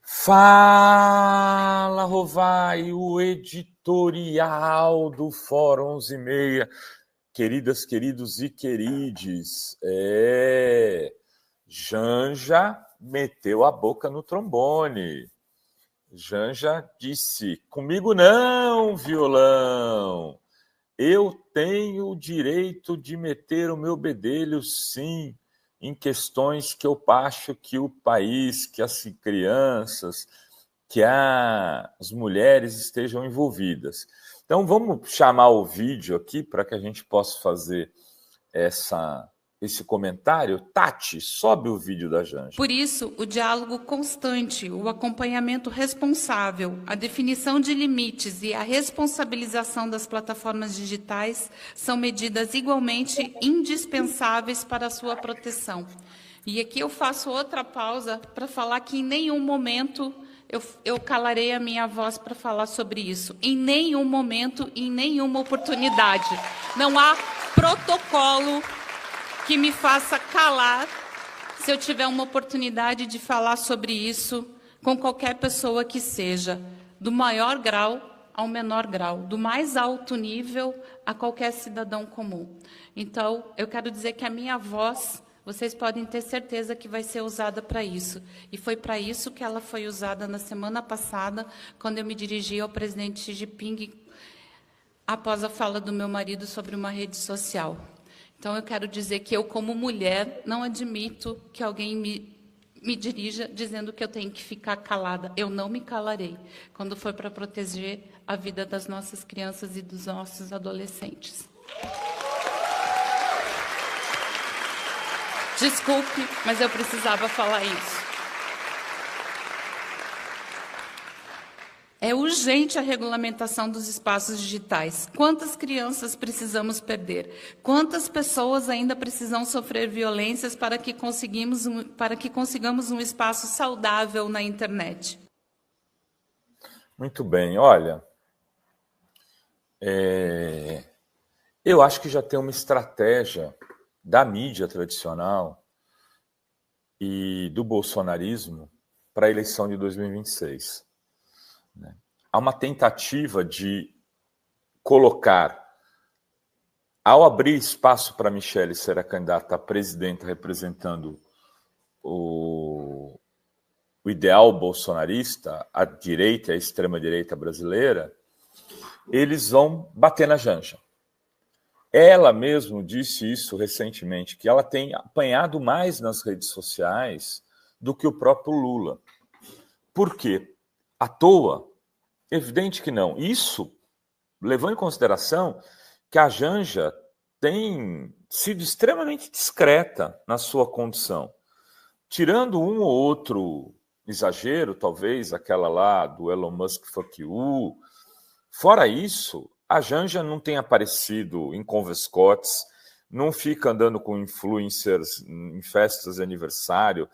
Fala, Rovai, o editorial do Fórum 11:30. Queridas, queridos e querides, Janja meteu a boca no trombone. Janja disse, comigo não, violão. Eu tenho o direito de meter o meu bedelho, sim, em questões que eu acho que o país, que as crianças, que as mulheres estejam envolvidas. Então, vamos chamar o vídeo aqui para que a gente possa fazer esse comentário. Tati, sobe o vídeo da Janja. Por isso, o diálogo constante, o acompanhamento responsável, a definição de limites e a responsabilização das plataformas digitais são medidas igualmente indispensáveis para a sua proteção. E aqui eu faço outra pausa para falar que em nenhum momento eu calarei a minha voz para falar sobre isso. Em nenhum momento, em nenhuma oportunidade. Não há protocolo que me faça calar se eu tiver uma oportunidade de falar sobre isso com qualquer pessoa que seja, do maior grau ao menor grau, do mais alto nível a qualquer cidadão comum. Então, eu quero dizer que a minha voz, vocês podem ter certeza que vai ser usada para isso. E foi para isso que ela foi usada na semana passada, quando eu me dirigi ao presidente Xi Jinping, após a fala do meu marido sobre uma rede social. Então, eu quero dizer que eu, como mulher, não admito que alguém me dirija dizendo que eu tenho que ficar calada. Eu não me calarei quando for para proteger a vida das nossas crianças e dos nossos adolescentes. Desculpe, mas eu precisava falar isso. É urgente a regulamentação dos espaços digitais. Quantas crianças precisamos perder? Quantas pessoas ainda precisam sofrer violências para que consigamos um espaço saudável na internet? Muito bem, olha, eu acho que já tem uma estratégia da mídia tradicional e do bolsonarismo para a eleição de 2026. Há uma tentativa de colocar, ao abrir espaço para Michele ser a candidata a presidenta representando o ideal bolsonarista, a direita e a extrema-direita brasileira, eles vão bater na Janja. Ela mesmo disse isso recentemente, que ela tem apanhado mais nas redes sociais do que o próprio Lula. Por quê? À toa? Evidente que não. Isso levando em consideração que a Janja tem sido extremamente discreta na sua condição. Tirando um ou outro exagero, talvez aquela lá do Elon Musk fuck you, fora isso, a Janja não tem aparecido em convescotes, não fica andando com influencers em festas de aniversário,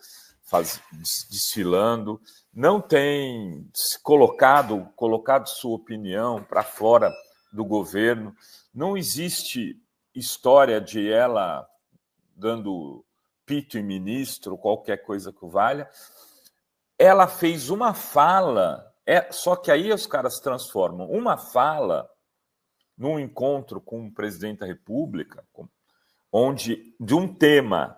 desfilando, não tem colocado sua opinião para fora do governo, não existe história de ela dando pito em ministro, qualquer coisa que valha. Ela fez uma fala, só que aí os caras transformam uma fala num encontro com o presidente da República, de um tema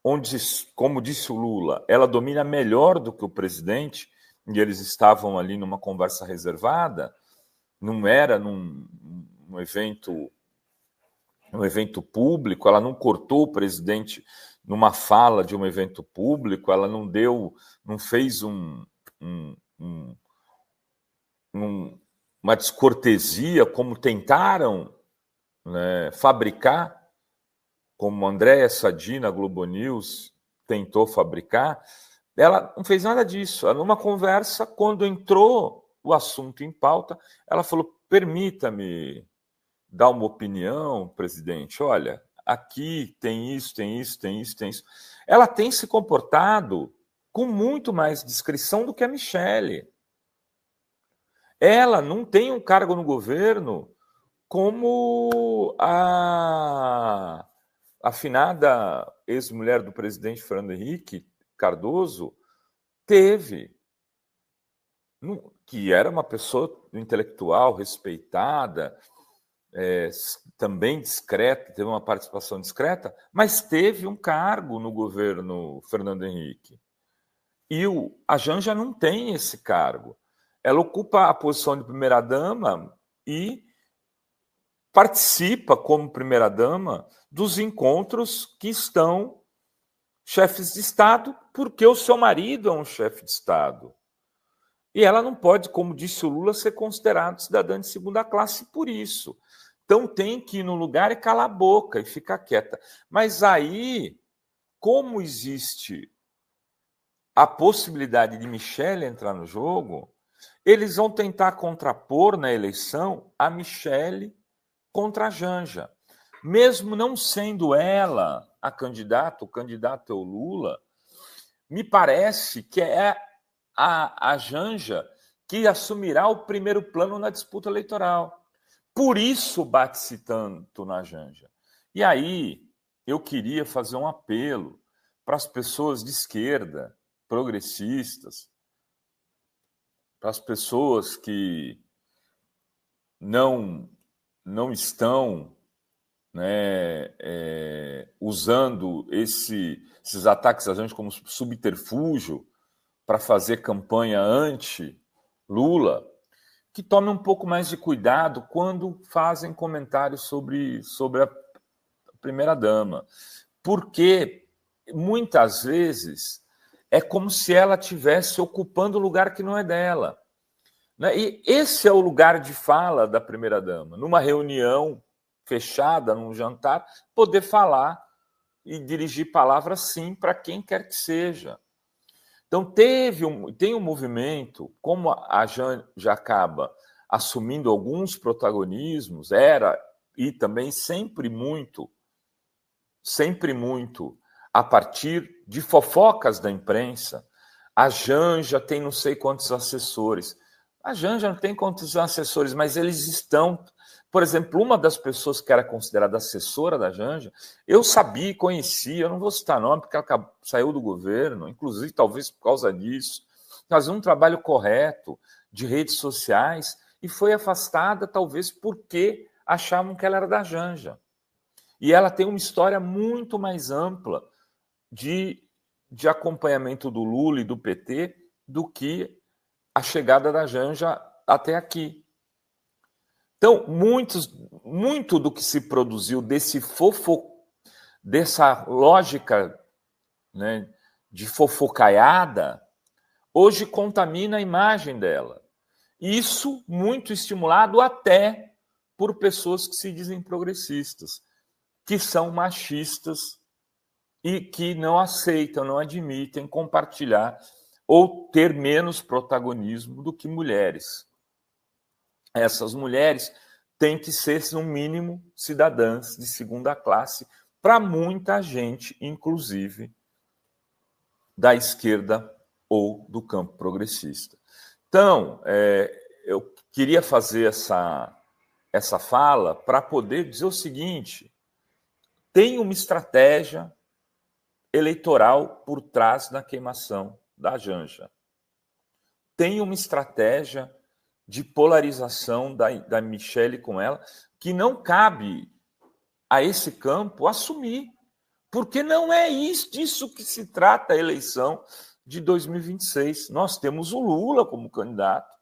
onde, como disse o Lula, ela domina melhor do que o presidente, e eles estavam ali numa conversa reservada, não era num evento público, ela não cortou o presidente numa fala de um evento público, ela não fez uma descortesia como tentaram, né, fabricar, como Andréa Sadi na Globo News tentou fabricar. Ela não fez nada disso. Numa conversa, quando entrou o assunto em pauta, ela falou: permita-me dar uma opinião, presidente. Olha, aqui tem isso, tem isso, tem isso, tem isso. Ela tem se comportado com muito mais discrição do que a Michele. Ela não tem um cargo no governo como a afinada ex-mulher do presidente Fernando Henrique Cardoso teve, que era uma pessoa intelectual, respeitada, também discreta, teve uma participação discreta, mas teve um cargo no governo Fernando Henrique. E a Janja não tem esse cargo. Ela ocupa a posição de primeira-dama e participa, como primeira-dama, dos encontros que estão chefes de Estado, porque o seu marido é um chefe de Estado. E ela não pode, como disse o Lula, ser considerada cidadã de segunda classe por isso. Então tem que ir no lugar e calar a boca e ficar quieta. Mas aí, como existe a possibilidade de Michele entrar no jogo, eles vão tentar contrapor na eleição a Michele contra a Janja. Mesmo não sendo ela a candidata, o candidato é o Lula, me parece que é a Janja que assumirá o primeiro plano na disputa eleitoral. Por isso bate-se tanto na Janja. E aí eu queria fazer um apelo para as pessoas de esquerda, progressistas, para as pessoas que não estão, né, usando esses ataques a gente como subterfúgio para fazer campanha anti-Lula, que tomem um pouco mais de cuidado quando fazem comentários sobre a primeira-dama. Porque, muitas vezes, é como se ela estivesse ocupando o lugar que não é dela. E esse é o lugar de fala da primeira-dama. Numa reunião fechada, num jantar, poder falar e dirigir palavras, sim, para quem quer que seja. Então, tem um movimento, como a Janja acaba assumindo alguns protagonismos, e também sempre muito a partir de fofocas da imprensa. A Janja tem não sei quantos assessores. A Janja não tem quantos assessores, mas eles estão... Por exemplo, uma das pessoas que era considerada assessora da Janja, eu sabia e conhecia, eu não vou citar nome, porque ela saiu do governo, inclusive talvez por causa disso, fazia um trabalho correto de redes sociais e foi afastada talvez porque achavam que ela era da Janja. E ela tem uma história muito mais ampla de acompanhamento do Lula e do PT do que a chegada da Janja até aqui. Então, muito do que se produziu dessa lógica, né, de fofocaiada, hoje contamina a imagem dela. Isso muito estimulado até por pessoas que se dizem progressistas, que são machistas e que não aceitam, não admitem compartilhar ou ter menos protagonismo do que mulheres. Essas mulheres têm que ser, no mínimo, cidadãs de segunda classe para muita gente, inclusive da esquerda ou do campo progressista. Então, eu queria fazer essa fala para poder dizer o seguinte: tem uma estratégia eleitoral por trás da queimação da Janja. Tem uma estratégia de polarização da Michele com ela, que não cabe a esse campo assumir, porque não é disso que se trata a eleição de 2026. Nós temos o Lula como candidato,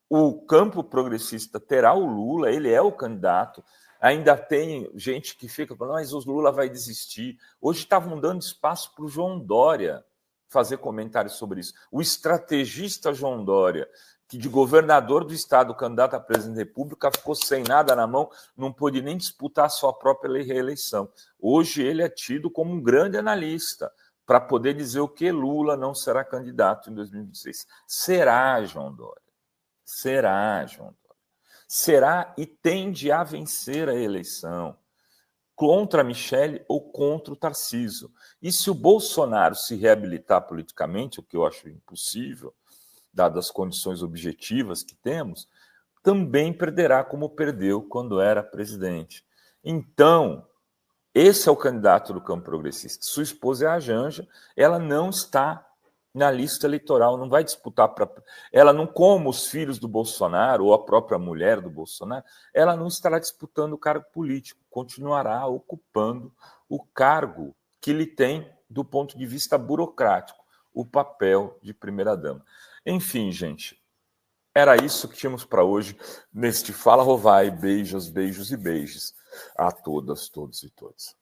o campo progressista terá o Lula, ele é o candidato. Ainda tem gente que fica falando, mas o Lula vai desistir. Hoje estavam dando espaço para o João Dória fazer comentários sobre isso. O estrategista João Dória, que de governador do estado, candidato a presidente da República, ficou sem nada na mão, não pôde nem disputar a sua própria reeleição. Hoje ele é tido como um grande analista para poder dizer o que Lula não será candidato em 2026. Será, João Dória. Será, João Dória. Será e tende a vencer a eleição contra a Michele ou contra o Tarcísio. E se o Bolsonaro se reabilitar politicamente, o que eu acho impossível, dadas as condições objetivas que temos, também perderá como perdeu quando era presidente. Então, Esse é o candidato do campo progressista. Sua esposa é a Janja, ela não está na lista eleitoral, não vai disputar para. Ela não, como os filhos do Bolsonaro ou a própria mulher do Bolsonaro, ela não estará disputando o cargo político, continuará ocupando o cargo que lhe tem do ponto de vista burocrático, o papel de primeira-dama. Enfim, gente, era isso que tínhamos para hoje neste Fala Rovai. Beijos, beijos e beijos a todas, todos e todas.